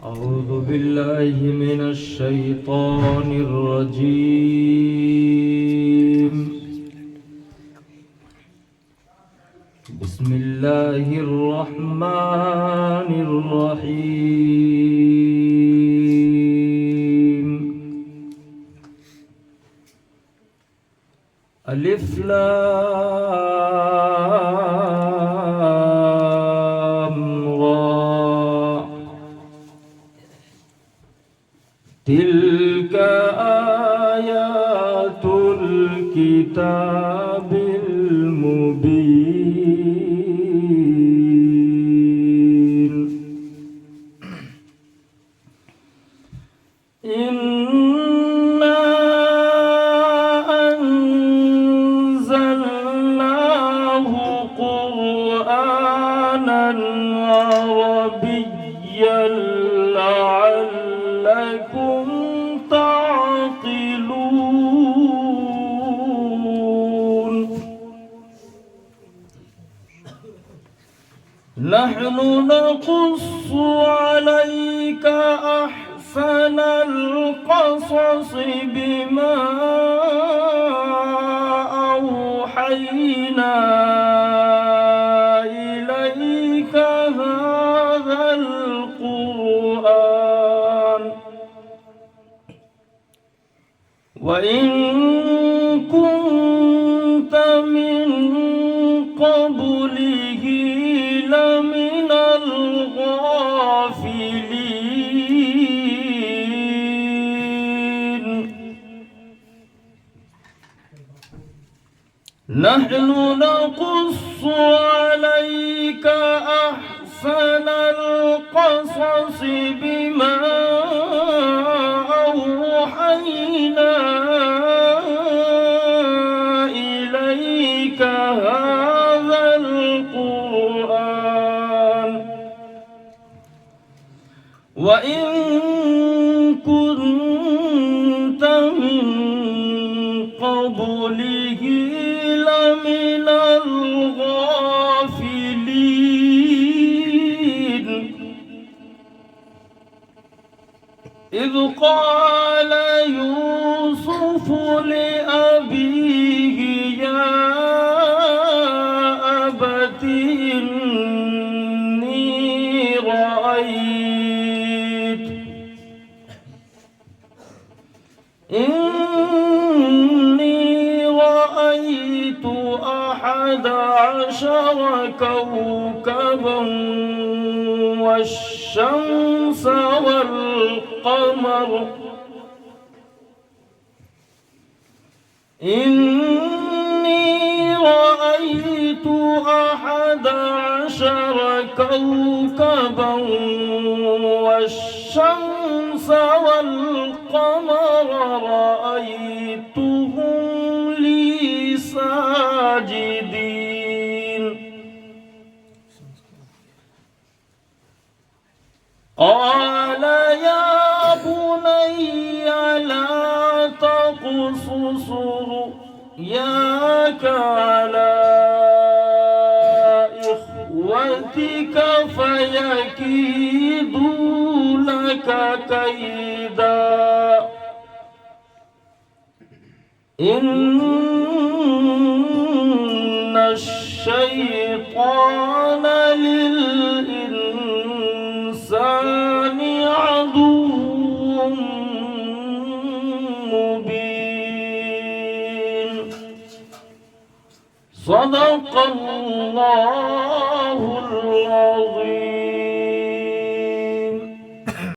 أعوذ بالله من الشيطان الرجيم. بسم الله الرحمن الرحيم. ألف لام را تلك آيات الكتاب المبين. إنا أنزلناه قرآنا عربيا لعلكم تعقلون. نحن نقص عليك أحسن القصص بما أوحينا إليك هذا القرآن وإن كنت من قبله لمن الغافلين. نحن نقص عليك أحسن القصص بما أوحينا إليك هذا القرآن وإن كنت من قبله لمن الغافلين. إذ قال يوسف لأبيه يا أبت إني رأيت 11 كوكبا والشمس والقمر. إني رأيت 11 كوكبا والشمس والقمر رأيتهم لي ساجدين. قال يا بني لا تقصص رؤياك على إخوتك فيكيدوا لك كيدا إن الشيطان للإنسان عدو مبين. صدق الله